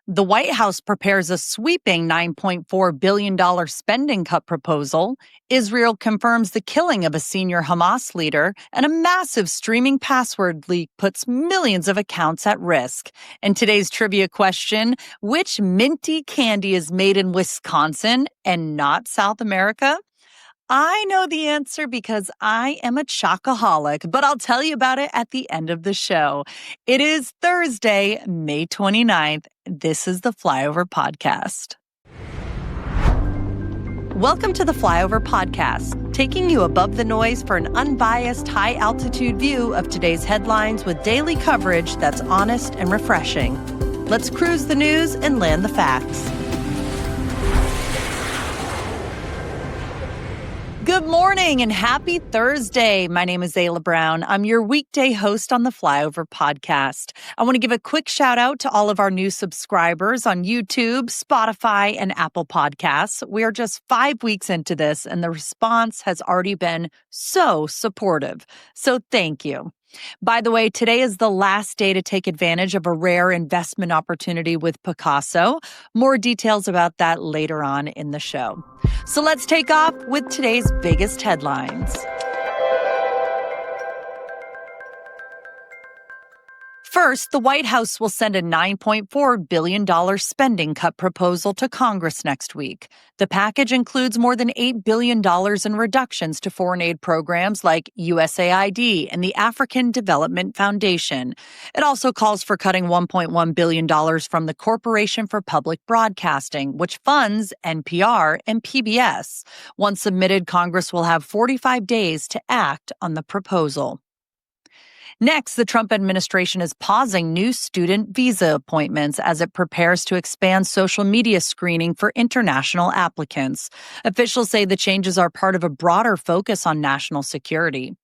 The White House prepares a sweeping $9.4 billion spending cut proposal. Israel confirms the killing of a senior Hamas leader, and a massive streaming password leak puts millions of accounts at risk. And today's trivia question, which minty candy is made in Wisconsin and not South America? I know the answer because I am a chocoholic, but I'll tell you about it at the end of the show. It is Thursday, May 29th. This is the Flyover Podcast. Welcome to the Flyover Podcast, taking you above the noise for an unbiased, high-altitude view of today's headlines with daily coverage that's honest and refreshing. Let's cruise the news and land the facts. Good morning and happy Thursday. My name is Ayla Brown. I'm your weekday host on the Flyover Podcast. I want to give a quick shout out to all of our new subscribers on YouTube, Spotify, and Apple Podcasts. We are just 5 weeks into this, and the response has already been so supportive. So thank you. By the way, today is the last day to take advantage of a rare investment opportunity with Picasso. More details about that later on in the show. So let's take off with today's biggest headlines. First, the White House will send a $9.4 billion spending cut proposal to Congress next week. The package includes more than $8 billion in reductions to foreign aid programs like USAID and the African Development Foundation. It also calls for cutting $1.1 billion from the Corporation for Public Broadcasting, which funds NPR and PBS. Once submitted, Congress will have 45 days to act on the proposal. Next, the Trump administration is pausing new student visa appointments as it prepares to expand social media screening for international applicants. Officials say the changes are part of a broader focus on national security.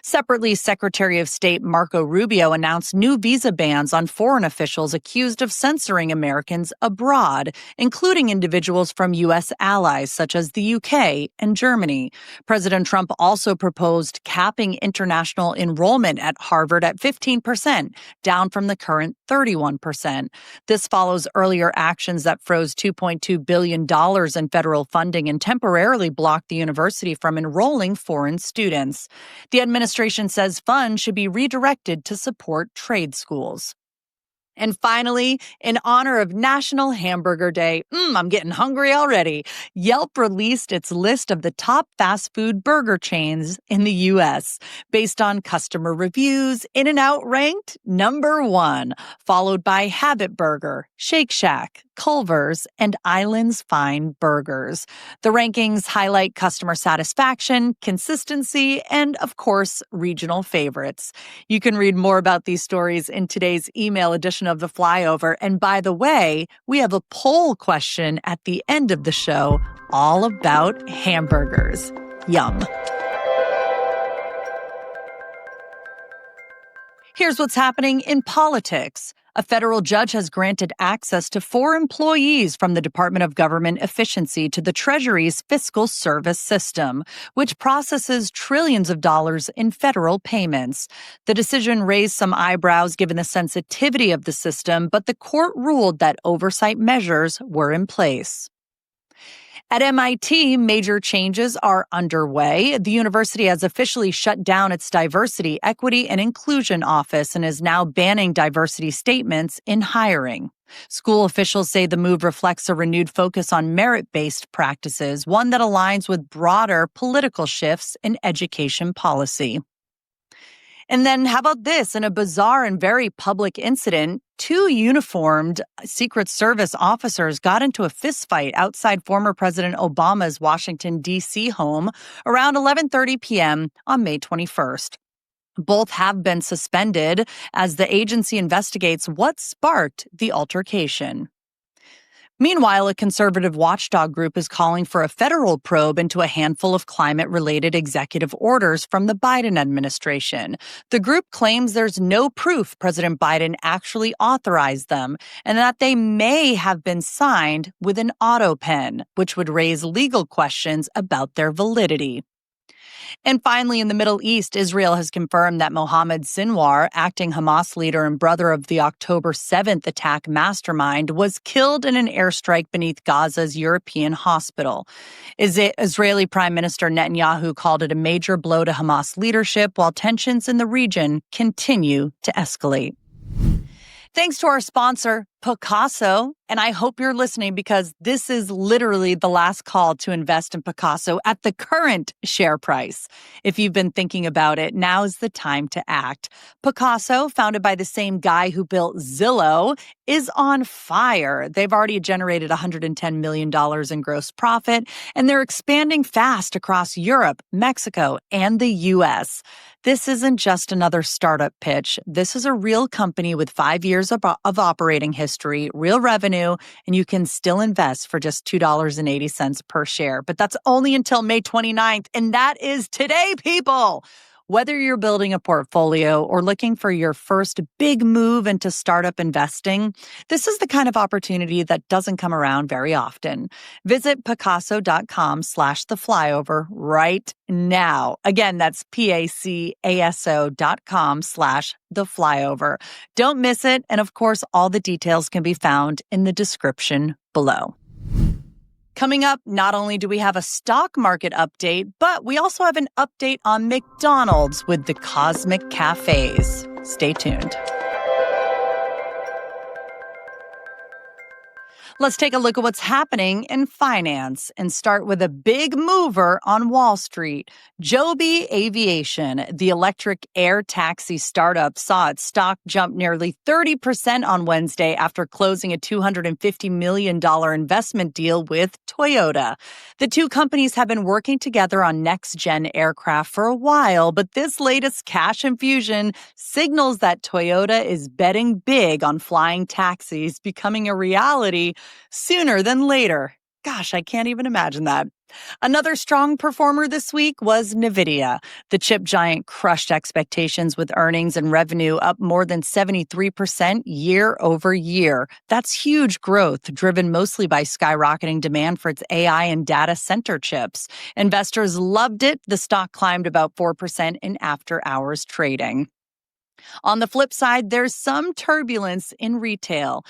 Separately, Secretary of State Marco Rubio announced new visa bans on foreign officials accused of censoring Americans abroad, including individuals from U.S. allies such as the UK and Germany. President Trump also proposed capping international enrollment at Harvard at 15%, down from the current 31%. This follows earlier actions that froze $2.2 billion in federal funding and temporarily blocked the university from enrolling foreign students. The administration says funds should be redirected to support trade schools. And finally, in honor of National Hamburger Day, I'm getting hungry already, Yelp released its list of the top fast food burger chains in the U.S. Based on customer reviews, In-N-Out ranked number 1, followed by Habit Burger, Shake Shack, Culver's, and Island's Fine Burgers. The rankings highlight customer satisfaction, consistency, and, of course, regional favorites. You can read more about these stories in today's email edition of The Flyover. And by the way, we have a poll question at the end of the show all about hamburgers. Yum. Here's what's happening in politics. A federal judge has granted access to 4 employees from the Department of Government Efficiency to the Treasury's Fiscal Service System, which processes trillions of dollars in federal payments. The decision raised some eyebrows given the sensitivity of the system, but the court ruled that oversight measures were in place. At MIT, major changes are underway. The university has officially shut down its Diversity, Equity, and Inclusion office and is now banning diversity statements in hiring. School officials say the move reflects a renewed focus on merit-based practices, one that aligns with broader political shifts in education policy. And then how about this? In a bizarre and very public incident, 2 uniformed Secret Service officers got into a fistfight outside former President Obama's Washington, D.C. home around 11:30 p.m. on May 21st. Both have been suspended as the agency investigates what sparked the altercation. Meanwhile, a conservative watchdog group is calling for a federal probe into a handful of climate-related executive orders from the Biden administration. The group claims there's no proof President Biden actually authorized them and that they may have been signed with an auto pen, which would raise legal questions about their validity. And finally, in the Middle East, Israel has confirmed that Mohammed Sinwar, acting Hamas leader and brother of the October 7th attack mastermind, was killed in an airstrike beneath Gaza's European hospital. Israeli Prime Minister Netanyahu called it a major blow to Hamas leadership, while tensions in the region continue to escalate. Thanks to our sponsor, Picasso. And I hope you're listening because this is literally the last call to invest in Picasso at the current share price. If you've been thinking about it, now's the time to act. Picasso, founded by the same guy who built Zillow, is on fire. They've already generated $110 million in gross profit, and they're expanding fast across Europe, Mexico, and the U.S. This isn't just another startup pitch. This is a real company with 5 years of operating history, real revenue, and you can still invest for just $2.80 per share. But that's only until May 29th, and that is today, people! Whether you're building a portfolio or looking for your first big move into startup investing, this is the kind of opportunity that doesn't come around very often. Visit Picasso.com/theflyover right now. Again, that's PACASO.com/theflyover. Don't miss it. And of course, all the details can be found in the description below. Coming up, not only do we have a stock market update, but we also have an update on McDonald's with the Cosmic Cafes. Stay tuned. Let's take a look at what's happening in finance and start with a big mover on Wall Street. Joby Aviation, the electric air taxi startup, saw its stock jump nearly 30% on Wednesday after closing a $250 million investment deal with Toyota. The two companies have been working together on next-gen aircraft for a while, but this latest cash infusion signals that Toyota is betting big on flying taxis becoming a reality sooner than later. Gosh, I can't even imagine that. Another strong performer this week was NVIDIA. The chip giant crushed expectations with earnings and revenue up more than 73% year over year. That's huge growth, driven mostly by skyrocketing demand for its AI and data center chips. Investors loved it. The stock climbed about 4% in after-hours trading. On the flip side, there's some turbulence in retail.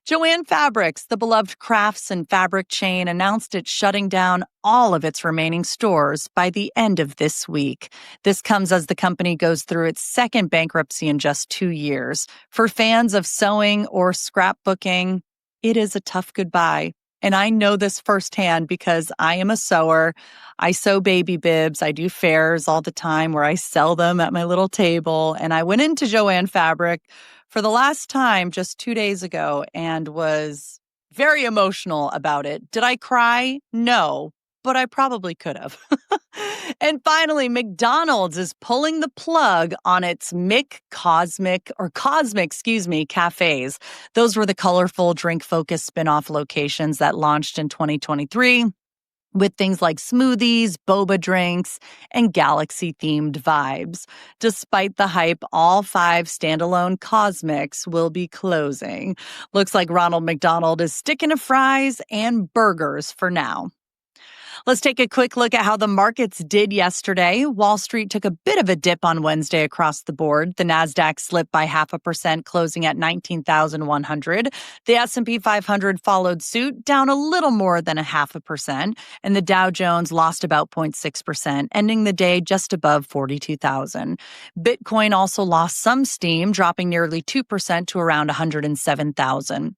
Jo-Ann Fabrics, the beloved crafts and fabric chain, announced it's shutting down all of its remaining stores by the end of this week. This comes as the company goes through its second bankruptcy in just 2 years. For fans of sewing or scrapbooking, it is a tough goodbye. And I know this firsthand because I am a sewer. I sew baby bibs. I do fairs all the time where I sell them at my little table. And I went into Jo-Ann Fabric for the last time just 2 days ago and was very emotional about it. Did I cry? No, but I probably could have. And finally, McDonald's is pulling the plug on its Cosmic cafes. Those were the colorful drink-focused spinoff locations that launched in 2023. With things like smoothies, boba drinks, and galaxy-themed vibes. Despite the hype, all 5 standalone Cosmics will be closing. Looks like Ronald McDonald is sticking to fries and burgers for now. Let's take a quick look at how the markets did yesterday. Wall Street took a bit of a dip on Wednesday across the board. The Nasdaq slipped by 0.5%, closing at 19,100. The S&P 500 followed suit, down a little more than 0.5%, and the Dow Jones lost about 0.6%, ending the day just above 42,000. Bitcoin also lost some steam, dropping nearly 2% to around 107,000.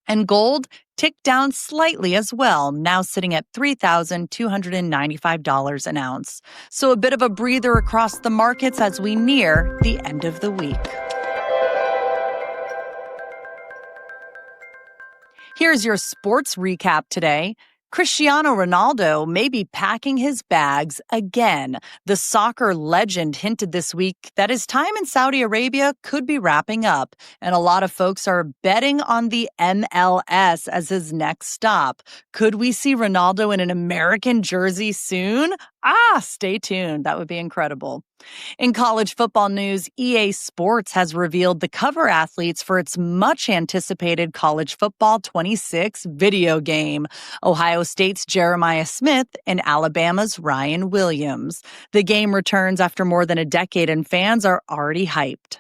And gold ticked down slightly as well, now sitting at $3,295 an ounce. So a bit of a breather across the markets as we near the end of the week. Here's your sports recap today. Cristiano Ronaldo may be packing his bags again. The soccer legend hinted this week that his time in Saudi Arabia could be wrapping up, and a lot of folks are betting on the MLS as his next stop. Could we see Ronaldo in an American jersey soon? Stay tuned. That would be incredible. In college football news, EA Sports has revealed the cover athletes for its much-anticipated College Football 26 video game: Ohio State's Jeremiah Smith and Alabama's Ryan Williams. The game returns after more than a decade, and fans are already hyped.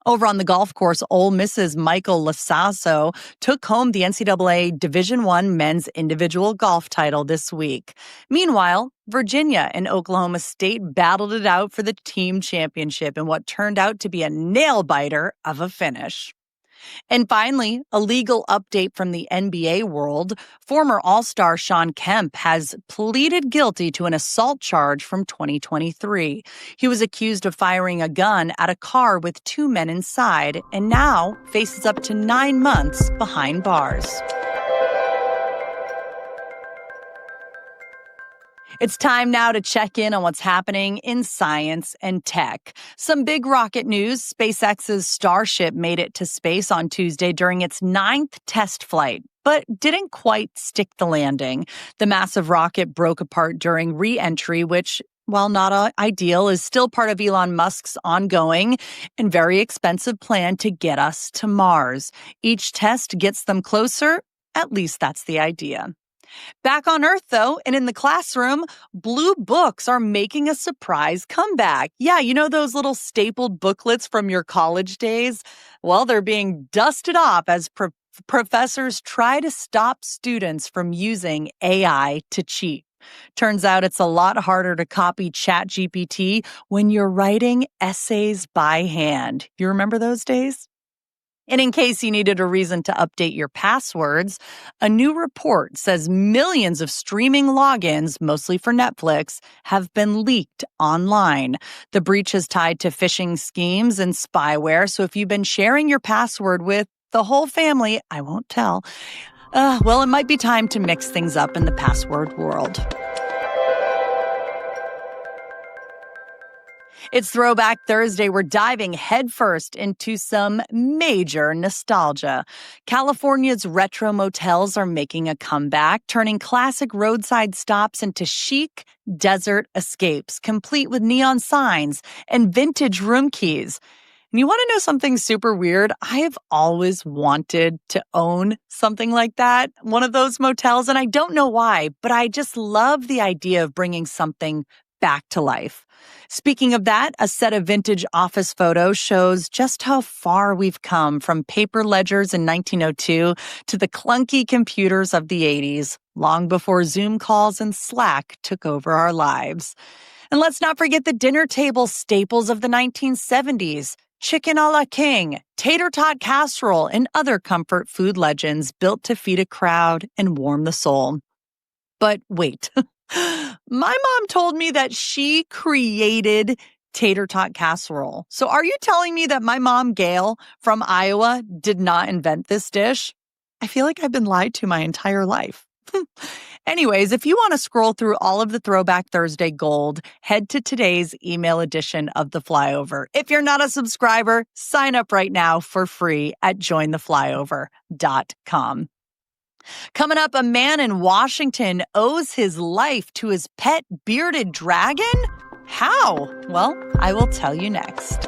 Over on the golf course, Ole Miss's Michael Lasasso took home the NCAA Division I men's individual golf title this week. Meanwhile, Virginia and Oklahoma State battled it out for the team championship in what turned out to be a nail-biter of a finish. And finally, a legal update from the NBA world. Former All-Star Shawn Kemp has pleaded guilty to an assault charge from 2023. He was accused of firing a gun at a car with two men inside and now faces up to 9 months behind bars. It's time now to check in on what's happening in science and tech. Some big rocket news. SpaceX's Starship made it to space on Tuesday during its 9th test flight, but didn't quite stick the landing. The massive rocket broke apart during re-entry, which, while not ideal, is still part of Elon Musk's ongoing and very expensive plan to get us to Mars. Each test gets them closer. At least that's the idea. Back on Earth, though, and in the classroom, blue books are making a surprise comeback. Yeah, you know those little stapled booklets from your college days? Well, they're being dusted off as professors try to stop students from using AI to cheat. Turns out it's a lot harder to copy ChatGPT when you're writing essays by hand. You remember those days? And in case you needed a reason to update your passwords, a new report says millions of streaming logins, mostly for Netflix, have been leaked online. The breach is tied to phishing schemes and spyware, so if you've been sharing your password with the whole family, I won't tell, well, it might be time to mix things up in the password world. It's Throwback Thursday. We're diving headfirst into some major nostalgia. California's retro motels are making a comeback, turning classic roadside stops into chic desert escapes, complete with neon signs and vintage room keys. And you want to know something super weird? I have always wanted to own something like that, one of those motels, and I don't know why, but I just love the idea of bringing something back to life. Speaking of that, a set of vintage office photos shows just how far we've come from paper ledgers in 1902 to the clunky computers of the 80s, long before Zoom calls and Slack took over our lives. And let's not forget the dinner table staples of the 1970s. Chicken a la king, tater tot casserole, and other comfort food legends built to feed a crowd and warm the soul. But wait, my mom told me that she created tater tot casserole. So are you telling me that my mom, Gail, from Iowa, did not invent this dish? I feel like I've been lied to my entire life. Anyways, if you want to scroll through all of the Throwback Thursday gold, head to today's email edition of The Flyover. If you're not a subscriber, sign up right now for free at jointheflyover.com. Coming up, a man in Washington owes his life to his pet bearded dragon? How? Well, I will tell you next.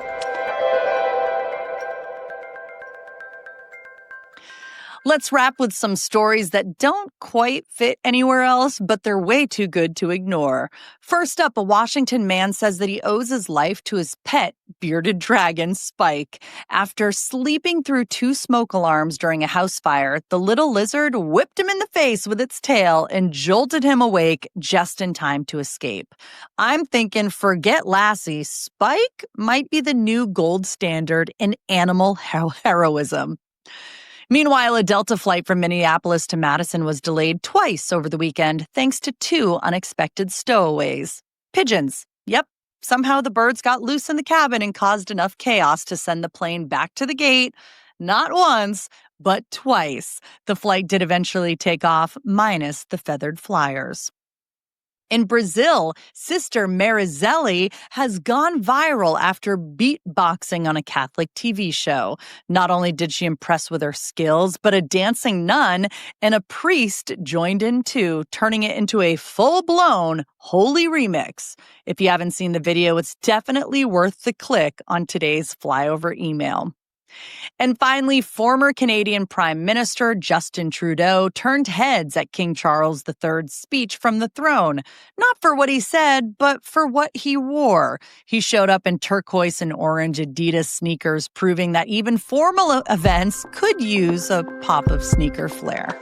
Let's wrap with some stories that don't quite fit anywhere else, but they're way too good to ignore. First up, a Washington man says that he owes his life to his pet bearded dragon, Spike. After sleeping through 2 smoke alarms during a house fire, the little lizard whipped him in the face with its tail and jolted him awake just in time to escape. I'm thinking, forget Lassie, Spike might be the new gold standard in animal heroism. Meanwhile, a Delta flight from Minneapolis to Madison was delayed twice over the weekend thanks to 2 unexpected stowaways. Pigeons. Yep. Somehow the birds got loose in the cabin and caused enough chaos to send the plane back to the gate. Not once, but twice. The flight did eventually take off, minus the feathered flyers. In Brazil, Sister Marizelli has gone viral after beatboxing on a Catholic TV show. Not only did she impress with her skills, but a dancing nun and a priest joined in too, turning it into a full-blown holy remix. If you haven't seen the video, it's definitely worth the click on today's Flyover email. And finally, former Canadian Prime Minister Justin Trudeau turned heads at King Charles III's speech from the throne, not for what he said, but for what he wore. He showed up in turquoise and orange Adidas sneakers, proving that even formal events could use a pop of sneaker flair.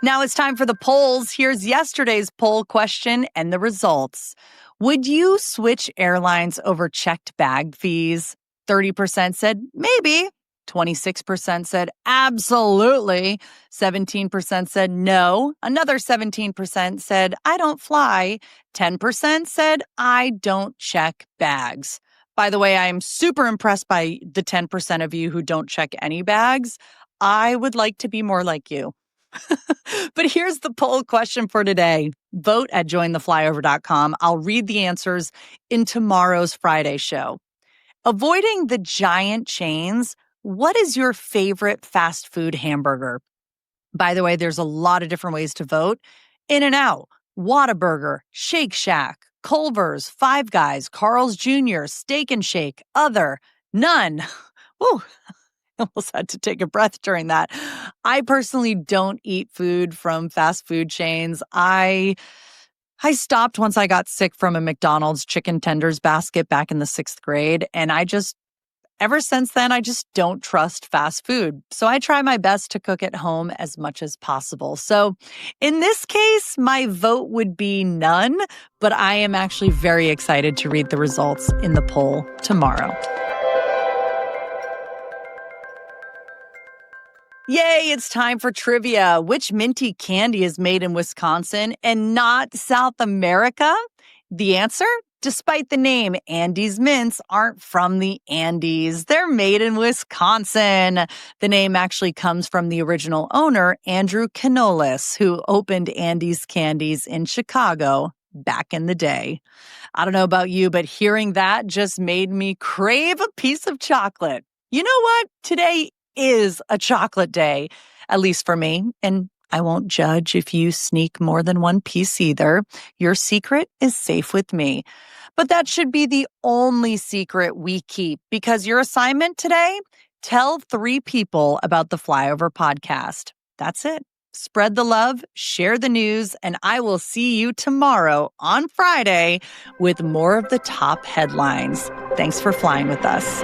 Now it's time for the polls. Here's yesterday's poll question and the results. Would you switch airlines over checked bag fees? 30% said maybe. 26% said absolutely. 17% said no. Another 17% said I don't fly. 10% said I don't check bags. By the way, I'm super impressed by the 10% of you who don't check any bags. I would like to be more like you. But here's the poll question for today. Vote at jointheflyover.com. I'll read the answers in tomorrow's Friday show. Avoiding the giant chains, what is your favorite fast food hamburger? By the way, there's a lot of different ways to vote. In-N-Out, Whataburger, Shake Shack, Culver's, Five Guys, Carl's Jr., Steak and Shake, Other, None. Woo. Almost had to take a breath during that. I personally don't eat food from fast food chains. I stopped once I got sick from a McDonald's chicken tenders basket back in the 6th grade. And ever since then, I just don't trust fast food. So I try my best to cook at home as much as possible. So in this case, my vote would be none, but I am actually very excited to read the results in the poll tomorrow. Yay, it's time for trivia. Which minty candy is made in Wisconsin and not South America? The answer? Despite the name, Andes Mints aren't from the Andes. They're made in Wisconsin. The name actually comes from the original owner, Andrew Canolis, who opened Andes Candies in Chicago back in the day. I don't know about you, but hearing that just made me crave a piece of chocolate. You know what? Today is a chocolate day, at least for me. And I won't judge if you sneak more than one piece either. Your secret is safe with me. But that should be the only secret we keep, because your assignment today, tell 3 people about the Flyover Podcast. That's it. Spread the love, share the news, and I will see you tomorrow on Friday with more of the top headlines. Thanks for flying with us.